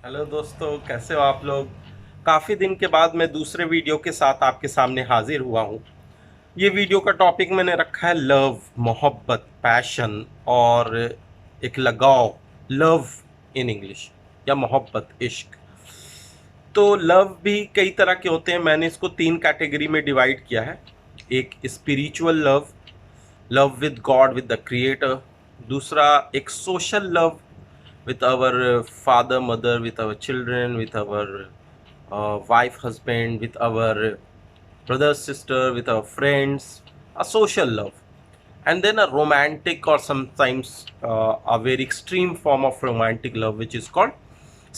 Hello दोस्तों, कैसे हो आप लोग। काफ़ी दिन के बाद मैं दूसरे वीडियो के साथ आपके सामने हाजिर हुआ हूँ। ये वीडियो का टॉपिक मैंने रखा है लव, मोहब्बत, पैशन और एक लगाव, लव इन इंग्लिश या मोहब्बत, इश्क। तो लव भी कई तरह के होते हैं। मैंने इसको 3 कैटेगरी में डिवाइड किया है। एक spiritual love, love with God, with the creator. दूसरा एक social love with our father, mother, with our children, with our wife, husband, with our brother, sister, with our friends, a social love. And then a romantic or sometimes a very extreme form of romantic love, which is called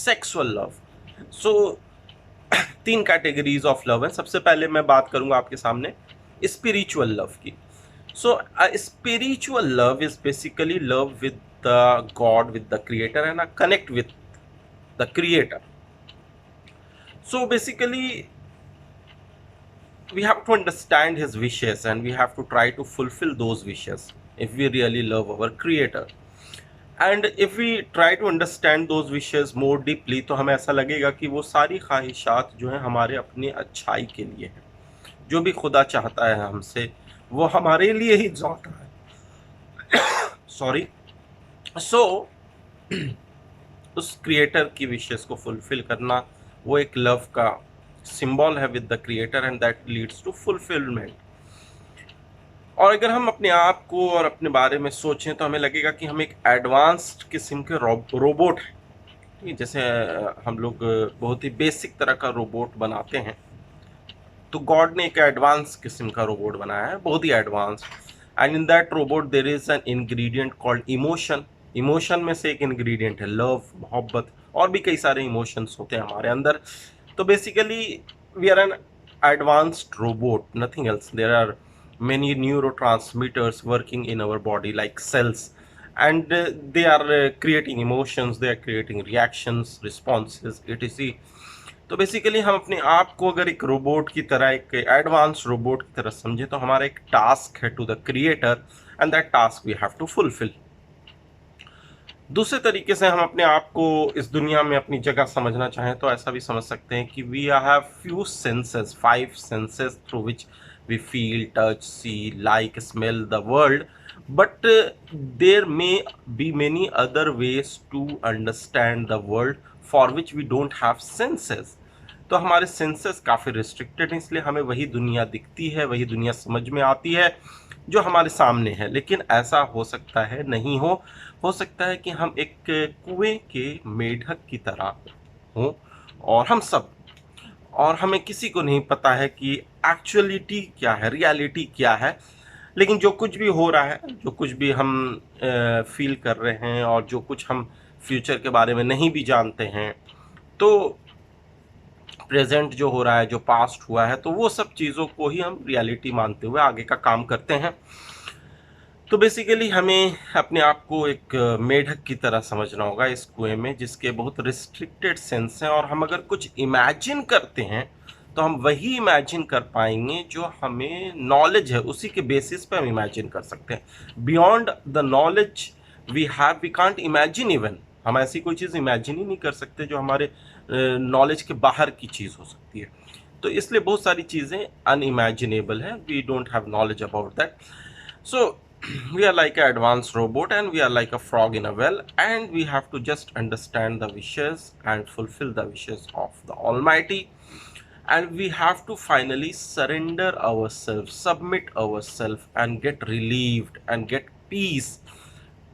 sexual love. So 3 categories of love है। सबसे पहले मैं बात करूंगा आपके सामने spiritual love की। सो spiritual love is basically love with the God, with the creator, and a connect with the creator. So basically we have to understand his wishes and we have to try to fulfill those wishes if we really love our creator. And if we try to understand those wishes more deeply, तो हमें ऐसा लगेगा कि वो सारी ख्वाहिशात जो हैं हमारे अपनी अच्छाई के लिए हैं। जो भी खुदा चाहता है हमसे, वो हमारे लिए ही चाहता है। सॉरी। सो उस क्रिएटर की विशेस को फुलफिल करना, वो एक लव का सिंबल है with the creator, and that leads to fulfilment. और अगर हम अपने आप को और अपने बारे में सोचें तो हमें लगेगा कि हम एक एडवांस्ड किस्म के रोबोट हैं। ठीक है, जैसे हम लोग बहुत ही बेसिक तरह का रोबोट बनाते हैं, तो गॉड ने एक एडवांस किस्म का रोबोट बनाया है, बहुत ही advance. And in that robot there is an ingredient called emotion. Emotion में से एक इंग्रेडिएंट है लव, मोहब्बत। और भी कई सारे इमोशंस होते हैं हमारे अंदर। तो basically we are an advanced robot, nothing else. There are many neurotransmitters working in our body like cells, and they are creating emotions, they are creating reactions, responses, etc. तो बेसिकली हम अपने आप को अगर एक रोबोट की तरह, एक एडवांस रोबोट की तरह समझे, तो हमारा एक टास्क है to the creator, and that task we have to fulfil. दूसरे तरीके से हम अपने आप को इस दुनिया में अपनी जगह समझना चाहें तो ऐसा भी समझ सकते हैं कि we have few senses, 5 senses through which we feel, touch, see, like, smell the world, but there may be many other ways to understand the world for which we don't have senses. तो हमारे senses काफ़ी restricted हैं, इसलिए हमें वही दुनिया दिखती है, वही दुनिया समझ में आती है जो हमारे सामने है। लेकिन ऐसा हो सकता है नहीं हो सकता है कि हम एक कुएं के मेढक की तरह हों, और हम सब, और हमें किसी को नहीं पता है कि एक्चुअलिटी क्या है, रियलिटी क्या है। लेकिन जो कुछ भी हो रहा है, जो कुछ भी हम फील कर रहे हैं, और जो कुछ हम फ्यूचर के बारे में नहीं भी जानते हैं, तो प्रेजेंट जो हो रहा है, जो पास्ट हुआ है, तो वो सब चीज़ों को ही हम रियलिटी मानते हुए आगे का काम करते हैं। तो बेसिकली हमें अपने आप को एक मेढक की तरह समझना होगा इस कुएं में, जिसके बहुत रिस्ट्रिक्टेड सेंस हैं, और हम अगर कुछ इमेजिन करते हैं तो हम वही इमेजिन कर पाएंगे जो हमें नॉलेज है, उसी के बेसिस पे हम इमेजिन कर सकते हैं। Beyond the knowledge we have, we can't imagine even. हम ऐसी कोई चीज़ इमेजिन ही नहीं कर सकते जो हमारे नॉलेज के बाहर की चीज़ हो सकती है। तो इसलिए बहुत सारी चीज़ें अनइमेजिनेबल है, we don't have knowledge about that. So we are like an advanced robot, and we are like a frog in a well, and we have to just understand the wishes and fulfill the wishes of the Almighty, and we have to finally surrender ourselves, submit ourselves, and get relieved and get peace,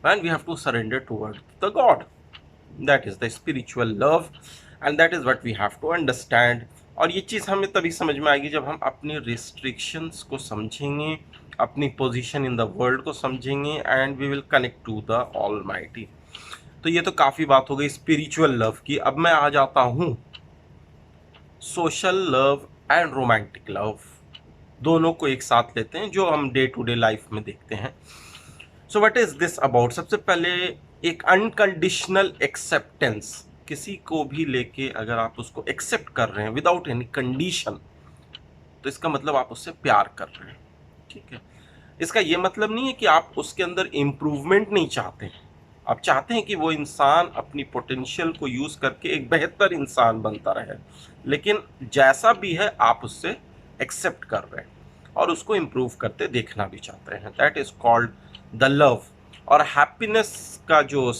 and we have to surrender toward the God. That is the spiritual love, and that is what we have to understand. और ये चीज़ हमें तभी समझ में आएगी जब हम अपनी रिस्ट्रिक्शंस को समझेंगे, अपनी पोजीशन इन द वर्ल्ड को समझेंगे, and we will connect to the almighty. तो ये तो काफ़ी बात हो गई स्पिरिचुअल लव की। अब मैं आ जाता हूँ social love and romantic love, दोनों को एक साथ लेते हैं, जो हम डे टू डे लाइफ में देखते हैं। So what is this about? सबसे पहले एक अनकंडीशनल एक्सेप्टेंस। किसी को भी लेके अगर आप उसको एक्सेप्ट कर रहे हैं विदाउट एनी कंडीशन, तो इसका मतलब आप उससे प्यार कर रहे हैं। ठीक है, इसका ये मतलब नहीं है कि आप उसके अंदर इम्प्रूवमेंट नहीं चाहते हैं। आप चाहते हैं कि वो इंसान अपनी पोटेंशियल को यूज़ करके एक बेहतर इंसान बनता रहे, लेकिन जैसा भी है आप उससे एक्सेप्ट कर रहे हैं और उसको इम्प्रूव करते देखना भी चाहते हैं। That is called the love. और हैप्पीनेस का जो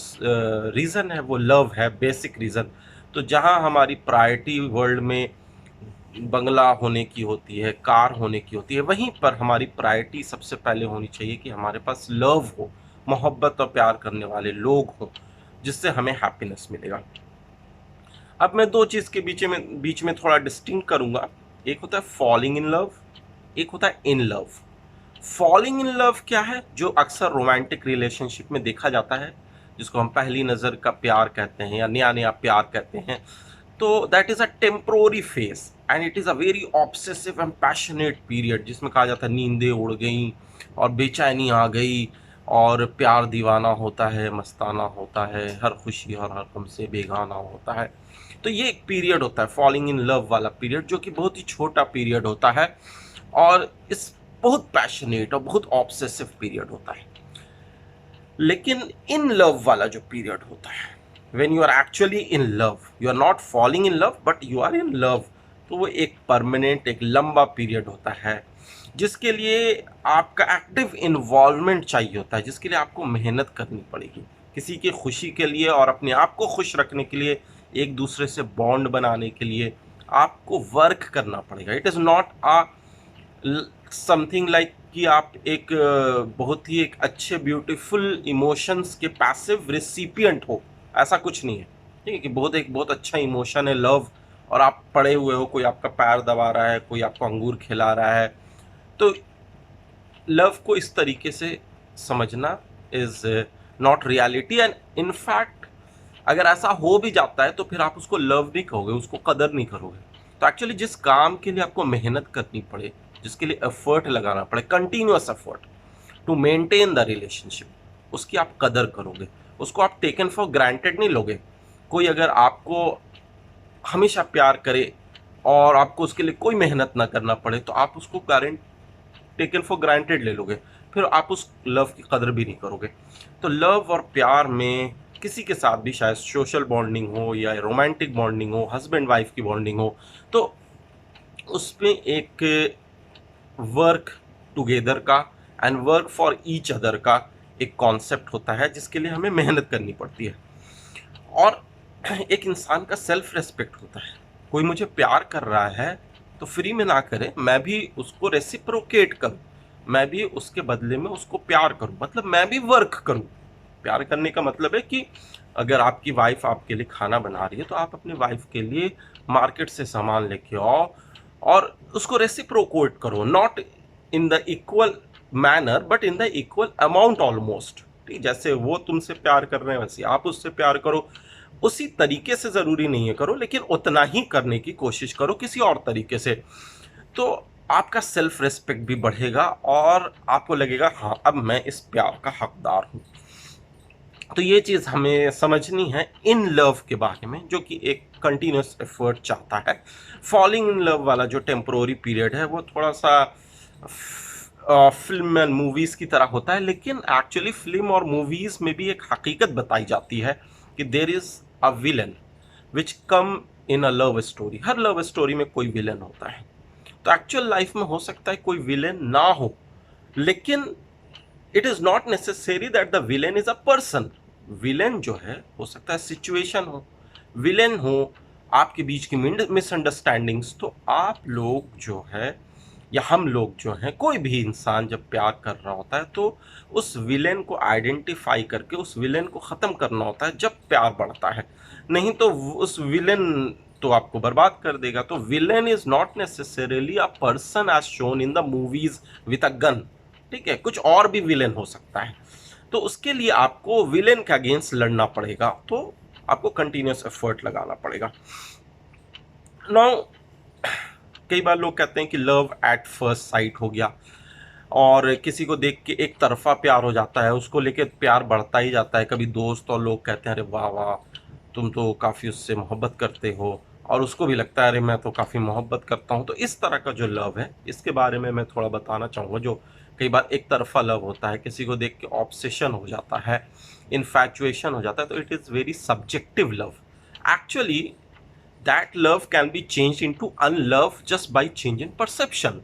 रीज़न है वो लव है, बेसिक रीज़न। तो जहाँ हमारी प्रायोरिटी वर्ल्ड में बंगला होने की होती है, कार होने की होती है, वहीं पर हमारी प्रायोरिटी सबसे पहले होनी चाहिए कि हमारे पास लव हो, मोहब्बत और प्यार करने वाले लोग हों, जिससे हमें हैप्पीनेस मिलेगा। अब मैं दो चीज़ के बीच में थोड़ा डिस्टिंक्ट करूंगा। एक होता है फॉलिंग इन लव, एक होता है in love. Falling in love क्या है? जो अक्सर रोमांटिक रिलेशनशिप में देखा जाता है, जिसको हम पहली नज़र का प्यार कहते हैं या नया नया प्यार कहते हैं। तो that is a temporary phase and it is a very obsessive and passionate period, जिसमें कहा जाता है नींदें उड़ गई और बेचैनी आ गई और प्यार दीवाना होता है, मस्ताना होता है, हर खुशी और हर गम से बेगाना होता है। तो ये एक पीरियड होता है फॉलिंग इन लव वाला पीरियड, जो कि बहुत ही छोटा पीरियड होता है और इस बहुत पैशनेट और बहुत ऑब्सेसिव पीरियड होता है। लेकिन इन लव वाला जो पीरियड होता है, when you are actually in love, you are not falling in love but you are in love, तो वो एक परमानेंट, एक लंबा पीरियड होता है, जिसके लिए आपका एक्टिव इन्वॉल्वमेंट चाहिए होता है, जिसके लिए आपको मेहनत करनी पड़ेगी किसी की खुशी के लिए और अपने आप को खुश रखने के लिए, एक दूसरे से बॉन्ड बनाने के लिए आपको वर्क करना पड़ेगा। It is not a something like कि आप एक बहुत ही एक अच्छे ब्यूटीफुल इमोशंस के पैसिव रिसिपिएंट हो, ऐसा कुछ नहीं है। ठीक है कि बहुत अच्छा इमोशन है लव, और आप पड़े हुए हो, कोई आपका पैर दबा रहा है, कोई आपको अंगूर खिला रहा है। तो लव को इस तरीके से समझना is not reality, and in fact अगर ऐसा हो भी जाता है तो फिर आप उसको लव नहीं कहोगे, उसको कदर नहीं करोगे। तो एक्चुअली जिस काम के लिए आपको मेहनत करनी पड़े, जिसके लिए एफर्ट लगाना पड़े, continuous effort to maintain the relationship, उसकी आप कदर करोगे, उसको आप टेकन फॉर ग्रांटेड नहीं लोगे। कोई अगर आपको हमेशा प्यार करे और आपको उसके लिए कोई मेहनत ना करना पड़े, तो आप उसको टेकन फॉर ग्रांटेड ले लोगे, फिर आप उस लव की कदर भी नहीं करोगे। तो लव और प्यार में किसी के साथ भी, शायद सोशल बॉन्डिंग हो या रोमांटिक बॉन्डिंग हो, हस्बैंड वाइफ की बॉन्डिंग हो, तो उसमें एक वर्क टुगेदर का and work for each other का एक कॉन्सेप्ट होता है, जिसके लिए हमें मेहनत करनी पड़ती है। और एक इंसान का सेल्फ रेस्पेक्ट होता है। कोई मुझे प्यार कर रहा है तो फ्री में ना करे, मैं भी उसको रेसिप्रोकेट करूं, मैं भी उसके बदले में उसको प्यार करूं, मतलब मैं भी वर्क करूं। प्यार करने का मतलब है कि अगर आपकी वाइफ आपके लिए खाना बना रही है तो आप अपनी वाइफ के लिए मार्केट से सामान लेके आओ और उसको रेसिप्रोकेट करो, not in the equal manner but in the equal amount almost. ठीक, जैसे वो तुमसे प्यार कर रहे हैं वैसे आप उससे प्यार करो। उसी तरीके से ज़रूरी नहीं है करो, लेकिन उतना ही करने की कोशिश करो किसी और तरीके से। तो आपका सेल्फ रेस्पेक्ट भी बढ़ेगा और आपको लगेगा हाँ अब मैं इस प्यार का हकदार हूँ। तो ये चीज़ हमें समझनी है इन लव के बारे में, जो कि एक कंटिन्यूस एफर्ट चाहता है। फॉलिंग इन लव वाला जो टेम्प्रोरी पीरियड है वो थोड़ा सा फिल्म एंड मूवीज़ की तरह होता है, लेकिन एक्चुअली फिल्म और मूवीज़ में भी एक हकीकत बताई जाती है कि there is a villain which come in a love story. Her love story में कोई विलन होता है। तो एक्चुअल लाइफ में हो सकता है कोई विलेन ना हो, लेकिन it is not necessary that the villain is a person. Villain जो है हो सकता है सिचुएशन हो, विलेन हो आपके बीच की मिसअंडरस्टैंडिंग्स। तो आप लोग जो है या हम लोग जो हैं, कोई भी इंसान जब प्यार कर रहा होता है तो उस विलेन को आइडेंटिफाई करके उस विलेन को ख़त्म करना होता है जब प्यार बढ़ता है। नहीं तो उस विलेन तो आपको बर्बाद कर देगा। तो villain is not necessarily a person as shown in the movies with a gun. ठीक है, कुछ और भी विलेन हो सकता है। तो उसके लिए आपको विलेन के अगेंस्ट लड़ना पड़ेगा, तो आपको कंटिन्यूस एफर्ट लगाना पड़ेगा। नाउ कई बार लोग कहते हैं कि लव एट फर्स्ट साइट हो गया और किसी को देख के एक तरफा प्यार हो जाता है, उसको लेके प्यार बढ़ता ही जाता है। कभी दोस्त और लोग कहते हैं अरे वाह वाह तुम तो काफ़ी उससे मोहब्बत करते हो, और उसको भी लगता है अरे मैं तो काफ़ी मोहब्बत करता हूँ। तो इस तरह का जो लव है इसके बारे में मैं थोड़ा बताना चाहूँगा, जो कई बार एक तरफा लव होता है, किसी को देख के ऑब्सेशन हो जाता है, इन्फैचुएशन हो जाता है, तो it is very subjective love. Actually that love can be change into unlove just by change in perception.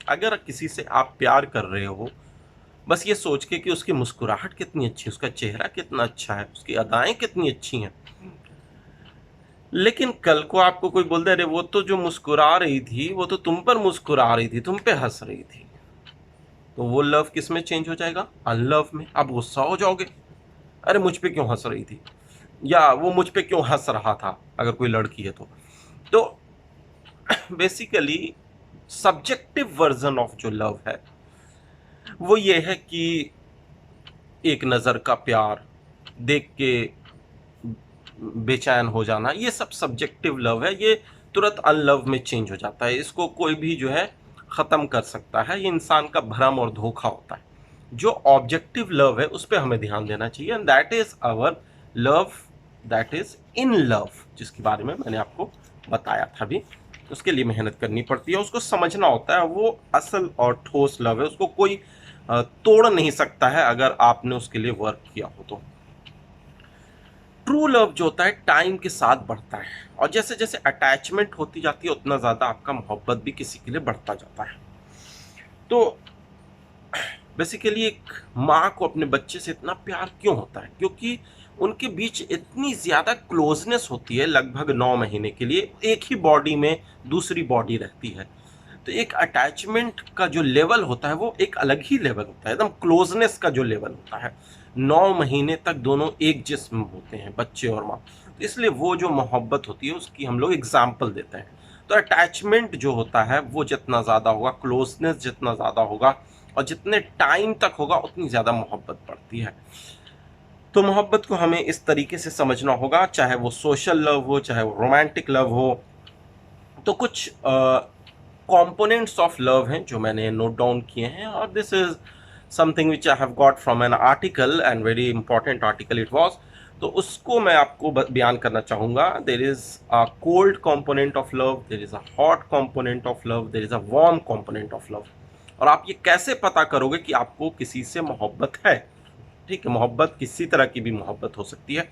अगर किसी से आप प्यार कर रहे हो बस ये सोच के कि उसकी मुस्कुराहट कितनी अच्छी है, उसका चेहरा कितना अच्छा है, उसकी अदाएं कितनी अच्छी हैं, लेकिन कल को आपको कोई बोल दे अरे वो तो जो मुस्कुरा रही थी वो तो तुम पर मुस्कुरा रही थी, तुम पे हंस रही थी, तो वो लव किस में चेंज हो जाएगा? अनलव में। आप गुस्सा हो जाओगे, अरे मुझ पे क्यों हंस रही थी, या वो मुझ पे क्यों हंस रहा था, अगर कोई लड़की है तो बेसिकली सब्जेक्टिव वर्जन ऑफ जो लव है वो ये है कि एक नज़र का प्यार, देख के बेचैन हो जाना, ये सब सब्जेक्टिव लव है, ये तुरंत अनलव में चेंज हो जाता है। इसको कोई भी जो है ख़त्म कर सकता है, ये इंसान का भ्रम और धोखा होता है। जो ऑब्जेक्टिव लव है उस पर हमें ध्यान देना चाहिए, and that is our love that is in love, जिसके बारे में मैंने आपको बताया था अभी। उसके लिए मेहनत करनी पड़ती है, उसको समझना होता है, वो असल और ठोस लव है, उसको कोई तोड़ नहीं सकता है अगर आपने उसके लिए वर्क किया हो तो। ट्रू लव जो होता है टाइम के साथ बढ़ता है, और जैसे जैसे अटैचमेंट होती जाती है उतना ज़्यादा आपका मोहब्बत भी किसी के लिए बढ़ता जाता है। तो बेसिकली एक माँ को अपने बच्चे से इतना प्यार क्यों होता है? क्योंकि उनके बीच इतनी ज़्यादा क्लोजनेस होती है, लगभग 9 महीने के लिए एक ही बॉडी में दूसरी बॉडी रहती है, तो एक अटैचमेंट का जो लेवल होता है वो एक अलग ही लेवल होता है, एकदम क्लोजनेस का जो लेवल होता है। 9 महीने तक दोनों एक जिस्म होते हैं, बच्चे और माँ, तो इसलिए वो जो मोहब्बत होती है उसकी हम लोग एग्जाम्पल देते हैं। तो अटैचमेंट जो होता है वो जितना ज़्यादा होगा, क्लोजनेस जितना ज़्यादा होगा और जितने टाइम तक होगा उतनी ज़्यादा मोहब्बत बढ़ती है। तो मोहब्बत को हमें इस तरीके से समझना होगा, चाहे वो सोशल लव हो, चाहे वो रोमांटिक लव हो। तो कुछ कंपोनेंट्स ऑफ लव हैं जो मैंने नोट डाउन किए हैं, और this is something which I have got from an article, and very important article it was. तो उसको मैं आपको बयान करना चाहूँगा। There is a cold component of love, there is a hot component of love, there is a warm component of love. और आप ये कैसे पता करोगे कि आपको किसी से मोहब्बत है? ठीक है, मोहब्बत किसी तरह की भी मोहब्बत हो सकती है।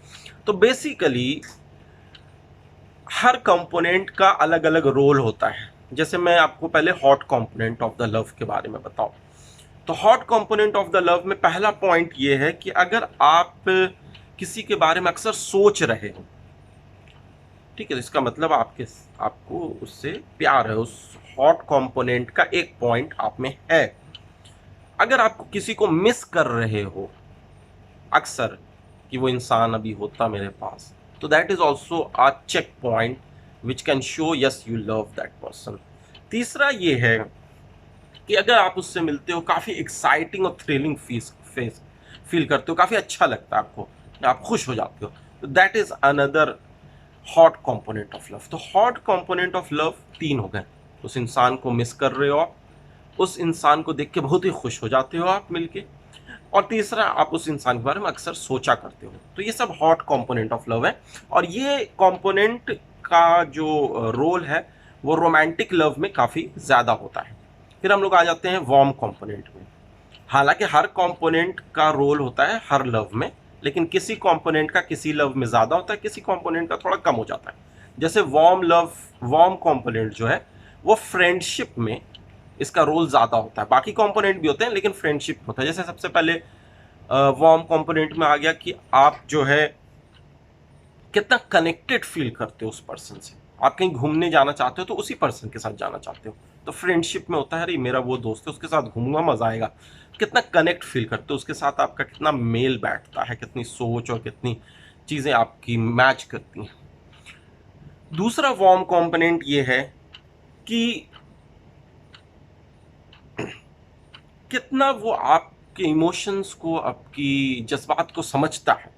तो बेसिकली हर कंपोनेंट का अलग अलग रोल होता है। जैसे मैं आपको पहले hot component of the love के बारे में बताऊं, तो hot component of the love में पहला पॉइंट ये है कि अगर आप किसी के बारे में अक्सर सोच रहे हो, ठीक है, तो इसका मतलब आपको उससे प्यार है, उस हॉट कंपोनेंट का एक पॉइंट आप में है। अगर आप किसी को मिस कर रहे हो अक्सर कि वो इंसान अभी होता मेरे पास, तो that is also a checkpoint which can show yes you love that person. तीसरा ये है कि अगर आप उससे मिलते हो काफ़ी एक्साइटिंग और थ्रिलिंग फील करते हो, काफ़ी अच्छा लगता है आपको, आप खुश हो जाते हो, तो that is another hot component of love. तो हॉट कंपोनेंट ऑफ लव 3 हो गए। उस इंसान को मिस कर रहे हो आप, उस इंसान को देख के बहुत ही खुश हो जाते हो आप मिलके, और तीसरा आप उस इंसान के बारे में अक्सर सोचा करते हो। तो ये सब हॉट कंपोनेंट ऑफ लव है, और ये कंपोनेंट का जो रोल है वो रोमांटिक लव में काफ़ी ज़्यादा होता है। फिर हम लोग आ जाते हैं वार्म कंपोनेंट में। हालांकि हर कंपोनेंट का रोल होता है हर लव में, लेकिन किसी कंपोनेंट का किसी लव में ज़्यादा होता है, किसी कंपोनेंट का थोड़ा कम हो जाता है। जैसे वार्म कंपोनेंट जो है वो फ्रेंडशिप में इसका रोल ज़्यादा होता है। बाकी कंपोनेंट भी होते हैं लेकिन फ्रेंडशिप होता है। जैसे सबसे पहले वार्म कंपोनेंट में आ गया कि आप जो है कितना कनेक्टेड फील करते हो उस पर्सन से। आप कहीं घूमने जाना चाहते हो तो उसी पर्सन के साथ जाना चाहते हो, तो फ्रेंडशिप में होता है अरे मेरा वो दोस्त है, उसके साथ घूमूंगा, मजा आएगा। कितना कनेक्ट फील करते हो उसके साथ, आपका कितना मेल बैठता है, कितनी सोच और कितनी चीज़ें आपकी मैच करती हैं। दूसरा वार्म कंपोनेंट ये है कि कितना वो आपके इमोशंस को, आपकी जज्बात को समझता है।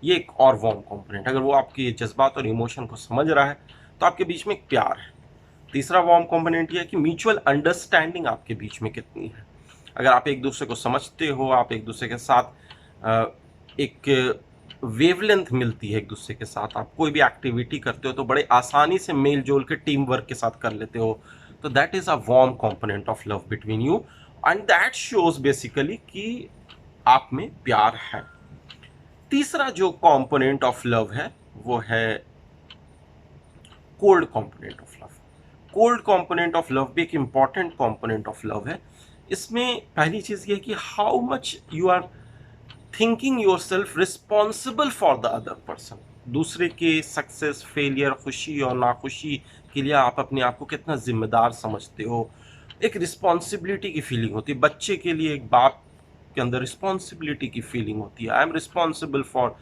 ये एक और वार्म कंपोनेंट, अगर वो आपके जज्बात और इमोशन को समझ रहा है तो आपके बीच में एक प्यार है। तीसरा वार्म कंपोनेंट ये है कि म्यूचुअल अंडरस्टैंडिंग आपके बीच में कितनी है। अगर आप एक दूसरे को समझते हो, आप एक दूसरे के साथ एक वेवलेंथ मिलती है, एक दूसरे के साथ आप कोई भी एक्टिविटी करते हो तो बड़े आसानी से मेल जोल के टीम वर्क के साथ कर लेते हो, तो that is a warm component of love between you. And that shows basically कि आप में प्यार है। तीसरा जो कंपोनेंट ऑफ लव है वो है cold component of love. Cold component of love भी एक इंपॉर्टेंट कंपोनेंट ऑफ लव है। इसमें पहली चीज ये है कि how much you are thinking yourself responsible for the other person. दूसरे के सक्सेस, फेलियर, खुशी और नाखुशी के लिए आप अपने आप को कितना जिम्मेदार समझते हो। एक रिस्पॉन्सिबिलिटी की फीलिंग होती है। बच्चे के लिए एक बाप के अंदर रिस्पॉन्सिबिलिटी की फीलिंग होती है, I am responsible for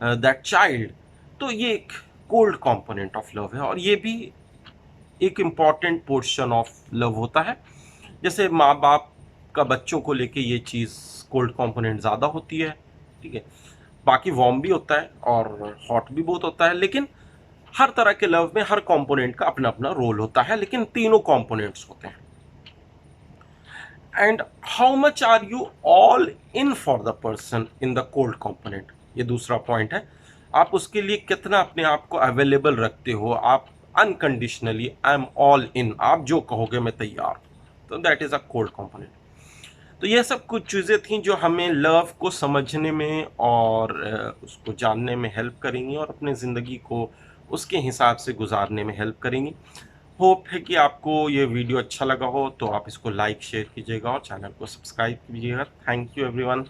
that child. तो ये एक कोल्ड कंपोनेंट ऑफ लव है और ये भी एक इम्पॉर्टेंट पोर्शन ऑफ लव होता है। जैसे माँ बाप का बच्चों को लेके ये चीज़ कोल्ड कंपोनेंट ज़्यादा होती है, ठीक है। बाकी वार्म भी होता है और हॉट भी बहुत होता है, लेकिन हर तरह के लव में हर कंपोनेंट का अपना अपना रोल होता है, लेकिन तीनों कंपोनेंट्स होते हैं। And how much are you all in for the person in the cold component, ये दूसरा पॉइंट है। आप उसके लिए कितना अपने आप को अवेलेबल रखते हो। आप unconditionally I am all in, आप जो कहोगे मैं तैयार हूं, तो that is a cold component. तो ये सब कुछ चीज़ें थी जो हमें लव को समझने में और उसको जानने में हेल्प करेंगी और अपने ज़िंदगी को उसके हिसाब से गुजारने में हेल्प करेंगी। होप है कि आपको ये वीडियो अच्छा लगा हो, तो आप इसको लाइक शेयर कीजिएगा और चैनल को सब्सक्राइब कीजिएगा। Thank you everyone.